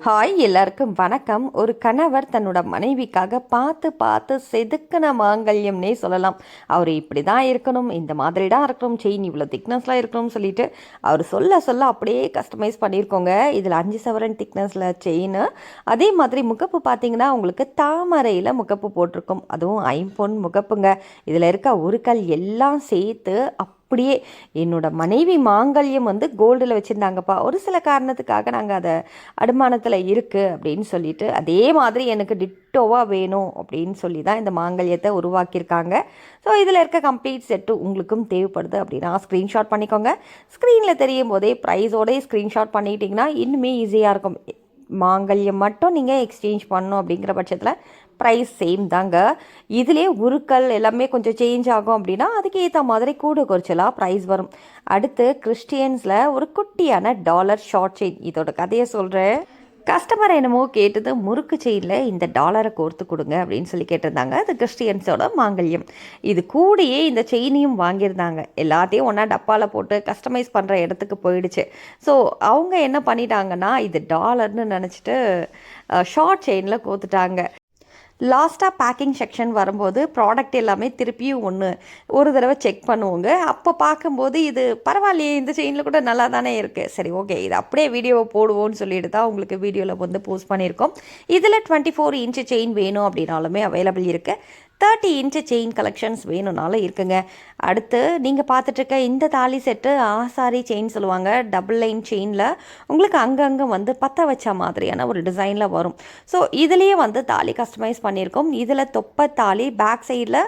Hi எல்லாருக்கும் வணக்கம். ஒரு கணவர் தன்னோட மனைவிக்காக பார்த்து பார்த்து செதுக்கின மாங்கல்யம்னே சொல்லலாம். அவர் இப்படி தான் இருக்கணும், இந்த மாதிரி தான் இருக்கணும், செயின் இவ்வளோ திக்னஸ்லாம் இருக்கணும்னு சொல்லிட்டு அவர் சொல்ல சொல்ல அப்படியே கஸ்டமைஸ் பண்ணியிருக்கோங்க. இதில் 5 சவரன் திக்னஸில் செயின், அதே மாதிரி முகப்பு பார்த்தீங்கன்னா உங்களுக்கு தாமரையில் முகப்பு போட்டிருக்கும். அதுவும் ஐம்பொன் முகப்புங்க. இதில் இருக்க உருக்கள் எல்லாம் சேர்த்து அப்படியே என்னோட மனைவி மாங்கல்யம் வந்து கோல்டில் வச்சுருந்தாங்கப்பா, ஒரு சில காரணத்துக்காக நாங்கள் அதை அடமானத்தில் இருக்குது அப்படின்னு சொல்லிட்டு, அதே மாதிரி எனக்கு டிட்டோவாக வேணும் அப்படின்னு சொல்லி தான் இந்த மாங்கல்யத்தை உருவாக்கியிருக்காங்க. ஸோ இதில் இருக்க கம்ப்ளீட் செட்டு உங்களுக்கும் தேவைப்படுது அப்படின்னா ஸ்க்ரீன்ஷாட் பண்ணிக்கோங்க. ஸ்க்ரீனில் தெரியும் போதே ப்ரைஸோடய ஸ்க்ரீன்ஷாட் பண்ணிக்கிட்டிங்கன்னா இன்னுமே ஈஸியாக இருக்கும். மாங்கல்யம் மட்டும் நீங்கள் எக்ஸ்சேஞ்ச் பண்ணணும் அப்படிங்கிற பட்சத்தில் ப்ரைஸ் சேம் தாங்க. இதிலே உருக்கள் எல்லாமே கொஞ்சம் சேஞ்ச் ஆகும் அப்படின்னா அதுக்கு ஏற்ற மாதிரி கூட குறைச்சலாக ப்ரைஸ் வரும். அடுத்து கிறிஸ்டியன்ஸில் ஒரு குட்டியான டாலர் ஷார்ட் செயின், இதோட கதையை சொல்கிறேன். கஸ்டமர் என்னமோ கேட்டது முறுக்கு செயினில் இந்த டாலரை கோர்த்து கொடுங்க அப்படின்னு சொல்லி கேட்டிருந்தாங்க. அது கிறிஸ்டியன்ஸோட மாங்கல்யம். இது கூடயே இந்த செயினையும் வாங்கியிருந்தாங்க. எல்லாத்தையும் ஒன்றா டப்பாவில் போட்டு கஸ்டமைஸ் பண்ணுற இடத்துக்கு போயிடுச்சு. ஸோ அவங்க என்ன பண்ணிட்டாங்கன்னா இது டாலர்னு நினச்சிட்டு ஷார்ட் செயினில் கோத்துட்டாங்க. லாஸ்ட்டாக பேக்கிங் செக்ஷன் வரும்போது ப்ராடக்ட் எல்லாமே திருப்பியும் ஒரு தடவை செக் பண்ணுவோங்க. அப்போ பார்க்கும்போது இது பரவாயில்லையே, இந்த செயினில் கூட நல்லா தானே இருக்குது, சரி ஓகே இது அப்படியே வீடியோவை போடுவோன்னு சொல்லிட்டு தான் உங்களுக்கு வீடியோவில் வந்து போஸ்ட் பண்ணியிருக்கோம். இதில் 24 இன்ச்சு செயின் வேணும் அப்படின்னாலுமே அவைலபிள் இருக்குது. 30 இன்ச்சு செயின் கலெக்ஷன்ஸ் வேணும்னாலும் இருக்குங்க. அடுத்து நீங்கள் பார்த்துட்ருக்க இந்த தாலி செட்டு ஆசாரி செயின் சொல்லுவாங்க. டபுள் லைன் செயினில் உங்களுக்கு அங்கங்கே வந்து பற்ற வச்ச மாதிரியான ஒரு டிசைனில் வரும். ஸோ இதுலேயே வந்து தாலி கஸ்டமைஸ் பண்ணியிருக்கோம். இதில் தொப்பை தாலி பேக் சைடில்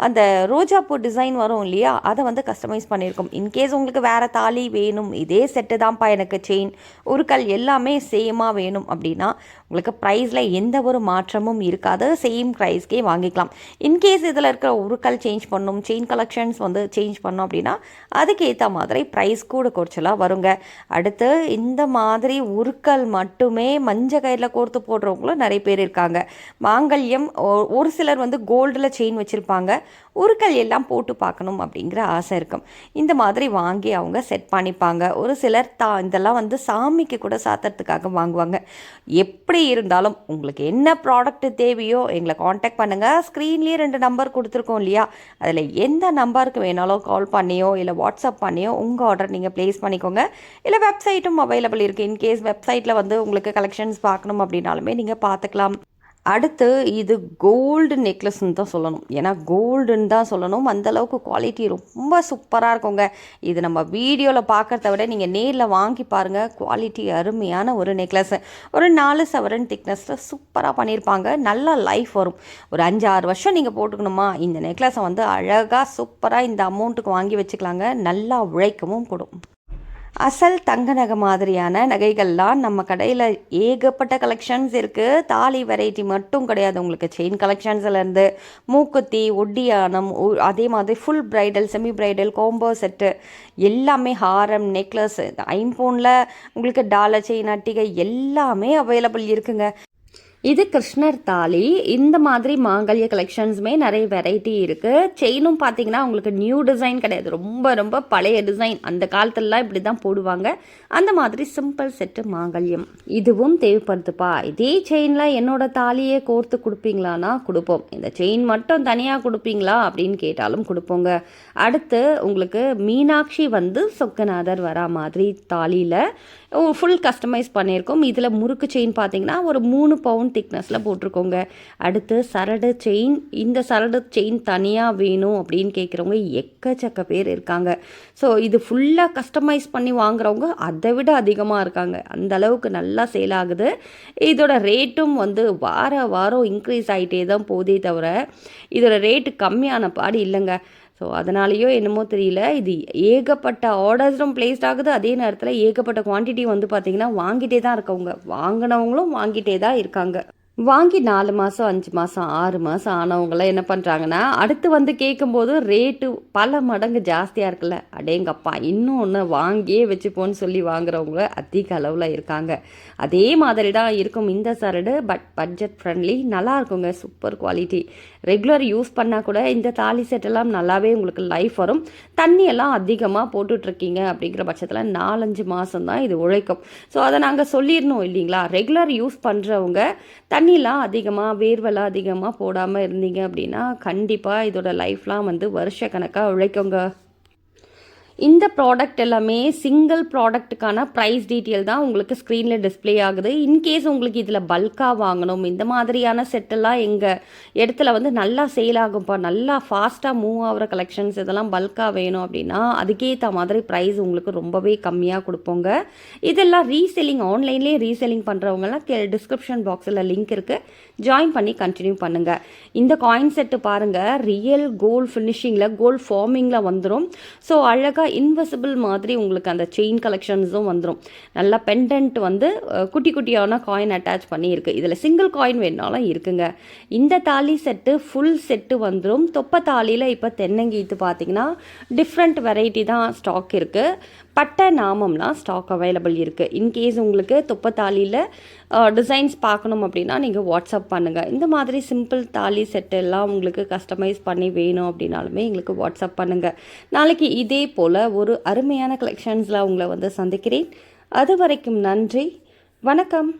அந்த ரோஜாப்பூ டிசைன் வரும் இல்லையா, அதை வந்து கஸ்டமைஸ் பண்ணியிருக்கோம். இன்கேஸ் உங்களுக்கு வேறு தாலி வேணும், இதே செட்டு தான்ப்பா எனக்கு செயின் உருக்கள் எல்லாமே சேமாக வேணும் அப்படின்னா உங்களுக்கு ப்ரைஸில் எந்த ஒரு மாற்றமும் இருக்காது, சேம் ப்ரைஸ்க்கே வாங்கிக்கலாம். இன்கேஸ் இதில் இருக்கிற உருக்கள் சேஞ்ச் பண்ணணும், செயின் கலெக்ஷன்ஸ் வந்து சேஞ்ச் பண்ணோம் அப்படின்னா அதுக்கேற்ற மாதிரி ப்ரைஸ் கூட குறைச்சலாக வருங்க. அடுத்து இந்த மாதிரி உருக்கள் மட்டுமே மஞ்சள் கயிறில் கோர்த்து போடுறவங்களும் நிறைய பேர் இருக்காங்க. மாங்கல்யம் ஒரு சிலர் வந்து கோல்டில் செயின் வச்சுருப்பாங்க, உருக்கள் எல்லாம் போட்டு பார்க்கணும் அப்படிங்கிற ஆசை இருக்கும். இந்த மாதிரி வாங்கி அவங்க செட் பண்ணிப்பாங்க. ஒரு சிலர் இதெல்லாம் வந்து சாமிக்கு கூட சாத்துறதுக்காக வாங்குவாங்க. எப்படி இருந்தாலும் உங்களுக்கு என்ன ப்ராடக்ட் தேவையோ எங்களை காண்டாக்ட் பண்ணுங்கள். ஸ்க்ரீன்லேயே 2 நம்பர் கொடுத்துருக்கோம் இல்லையா, அதில் எந்த நம்பருக்கு வேணாலும் கால் பண்ணியோ இல்லை வாட்ஸ்அப் பண்ணியோ உங்கள் ஆர்டர் நீங்கள் ப்ளேஸ் பண்ணிக்கோங்க. இல்லை வெப்சைட்டும் அவைலபிள் இருக்குது. இன்கேஸ் வெப்சைட்டில் வந்து உங்களுக்கு கலெக்ஷன்ஸ் பார்க்கணும் அப்படின்னாலுமே நீங்கள் பார்த்துக்கலாம். அடுத்து இது கோல்டு நெக்லஸ்ன்னு தான் சொல்லணும். ஏன்னா கோல்டுன்னு தான் சொல்லணும், அந்தளவுக்கு குவாலிட்டி ரொம்ப சூப்பராக இருக்குங்க. இது நம்ம வீடியோவில் பார்க்குறத விட நீங்கள் நேரில் வாங்கி பாருங்கள். குவாலிட்டி அருமையான ஒரு நெக்லஸ். ஒரு 4 சவரன் திக்னஸில் சூப்பராக பண்ணியிருப்பாங்க. நல்லா லைஃப் வரும். ஒரு 5-6 வருஷம் நீங்கள் போட்டுக்கணுமா, இந்த நெக்லஸை வந்து அழகாக சூப்பராக இந்த அமௌண்ட்டுக்கு வாங்கி வச்சுக்கலாங்க. நல்லா உழைக்கவும் கூடும். அசல் தங்க நகை மாதிரியான நகைகள்லாம் நம்ம கடையில் ஏகப்பட்ட கலெக்ஷன்ஸ் இருக்குது. தாலி வெரைட்டி மட்டும் கிடையாது, உங்களுக்கு செயின் கலெக்ஷன்ஸ்லேருந்து மூக்குத்தி, ஒட்டியானம், அதே மாதிரி full bridal, semi bridal, combo set எல்லாமே, ஹாரம், நெக்லஸ், ஐம்பொனில் உங்களுக்கு டாலர் செயின், அட்டிகை எல்லாமே அவைலபிள் இருக்குங்க. இது கிருஷ்ணர் தாலி. இந்த மாதிரி மாங்கல்ய கலெக்ஷன்ஸுமே நிறைய வெரைட்டி இருக்குது. செயினும் பார்த்தீங்கன்னா உங்களுக்கு நியூ டிசைன் கிடையாது, ரொம்ப ரொம்ப பழைய டிசைன். அந்த காலத்துலலாம் இப்படி தான் போடுவாங்க. அந்த மாதிரி சிம்பிள் செட்டு மாங்கல்யம் இதுவும் தேவைப்படுதுப்பா. இதே செயினில் என்னோட தாலியே கோர்த்து கொடுப்பீங்களான்னா கொடுப்போம். இந்த செயின் மட்டும் தனியாக கொடுப்பீங்களா அப்படின்னு கேட்டாலும் கொடுப்போங்க. அடுத்து உங்களுக்கு மீனாட்சி வந்து சொக்கநாதர் வரா மாதிரி தாலியில் ஃபுல் கஸ்டமைஸ் பண்ணியிருக்கோம். இதில் முறுக்கு செயின் பார்த்தீங்கன்னா ஒரு 3 பவுண்ட் திக்னஸில் போட்டிருக்கோங்க. அடுத்து சரடு செயின். இந்த சரடு செயின் தனியாக வேணும் அப்படின்னு கேட்குறவங்க எக்கச்சக்க பேர் இருக்காங்க. ஸோ இது ஃபுல்லாக கஸ்டமைஸ் பண்ணி வாங்குறவங்க அதை விட அதிகமாக இருக்காங்க. அந்த அளவுக்கு நல்லா சேல் ஆகுது. இதோட ரேட்டும் வந்து வாரம் இன்க்ரீஸ் ஆகிட்டே தான் போதே தவிர இதோட ரேட்டு கம்மியான பாடு இல்லைங்க. ஸோ அதனாலேயோ என்னமோ தெரியல, இது ஏகப்பட்ட ஆர்டர்ஸும் பிளேஸ்ட் ஆகுது. அதே நேரத்தில் ஏகப்பட்ட குவான்டிட்டி வந்து பார்த்திங்கன்னா வாங்கிட்டே தான் இருக்கவங்க, வாங்கினவங்களும் வாங்கிட்டே தான் இருக்காங்க. வாங்கி 4 மாதம் 5 மாதம் 6 மாதம் ஆனவங்களாம் என்ன பண்ணுறாங்கன்னா அடுத்து வந்து கேட்கும்போது ரேட்டு பல மடங்கு ஜாஸ்தியாக இருக்குல்ல, அடேங்கப்பா இன்னும் ஒன்று வாங்கியே வச்சுப்போன்னு சொல்லி வாங்குறவங்க அதிக அளவில் இருக்காங்க. அதே மாதிரி தான் இருக்கும் இந்த சரடு. பட்ஜெட் ஃப்ரெண்ட்லி, நல்லா இருக்குங்க, சூப்பர் குவாலிட்டி. ரெகுலர் யூஸ் பண்ணால் கூட இந்த தாலி செட்டெல்லாம் நல்லாவே உங்களுக்கு லைஃப் வரும். தண்ணியெல்லாம் அதிகமாக போட்டுட்ருக்கீங்க அப்படிங்கிற பட்சத்தில் 4-5 மாதம் தான் இது உழைக்கும். ஸோ அதை நாங்கள் சொல்லிடணும் இல்லைங்களா. ரெகுலர் யூஸ் பண்ணுறவங்க தண்ணிலாம் அதிகமாக வேர்வெல்லாம் அதிகமாக போடாமல் இருந்தீங்க அப்படின்னா கண்டிப்பாக இதோட லைஃப்லாம் வந்து வருஷ கணக்காக உழைக்குங்க. இந்த ப்ராடக்ட் எல்லாமே சிங்கிள் ப்ராடக்ட்டுக்கான ப்ரைஸ் டீட்டெயில் தான் உங்களுக்கு ஸ்க்ரீனில் டிஸ்பிளே ஆகுது. இன்கேஸ் உங்களுக்கு இதில் பல்காக வாங்கணும், இந்த மாதிரியான செட்டெல்லாம் எங்கள் இடத்துல வந்து நல்லா சேல் ஆகும்ப்பா, நல்லா ஃபாஸ்ட்டாக மூவ் ஆகிற கலெக்ஷன்ஸ் இதெல்லாம் பல்காக வேணும் அப்படின்னா அதுக்கேற்ற மாதிரி ப்ரைஸ் உங்களுக்கு ரொம்பவே கம்மியாக கொடுப்போங்க. இதெல்லாம் ரீசெல்லிங், ஆன்லைன்லேயே ரீசெல்லிங் பண்ணுறவங்கலாம் டிஸ்கிரிப்ஷன் பாக்ஸில் லிங்க் இருக்குது, ஜாயின் பண்ணி கண்டினியூ பண்ணுங்கள். இந்த காயின் செட்டு பாருங்கள், ரியல் கோல்ட் ஃபினிஷிங்கில் கோல்ட் ஃபார்மிங்கில் வந்துடும். ஸோ அழகாக இன்விசிபிள் மாதிரி உங்களுக்கு அந்த செயின் கலெக்ஷன்ஸும் வந்துடும். நல்லா பெண்டன்ட் வந்து குட்டி குட்டியான காயின் அட்டாச் பண்ணியிருக்கு. இதில் சிங்கிள் காயின் வேணாலும் இருக்குங்க. இந்த தாலி செட்டு ஃபுல் செட்டு வந்துடும். தொப்பை தாலியில் இப்போ தென்னங்கீத்து பார்த்தீங்கன்னா டிஃப்ரெண்ட் வெரைட்டி தான் ஸ்டாக் இருக்குது. பட்டை நாமம்லாம் ஸ்டாக் அவைலபிள் இருக்குது. இன்கேஸ் உங்களுக்கு தொப்பை தாலியில் டிசைன்ஸ் பார்க்கணும் அப்படின்னா நீங்கள் வாட்ஸ்அப் பண்ணுங்கள். இந்த மாதிரி சிம்பிள் தாலி செட்டு எல்லாம் உங்களுக்கு கஸ்டமைஸ் பண்ணி வேணும் அப்படின்னாலுமே எங்களுக்கு வாட்ஸ்அப் பண்ணுங்கள். நாளைக்கு இதே போல் ஒரு அருமையான கலெக்ஷன்ஸில் உங்களை வந்து சந்திக்கிறேன். அது வரைக்கும் நன்றி, வணக்கம்.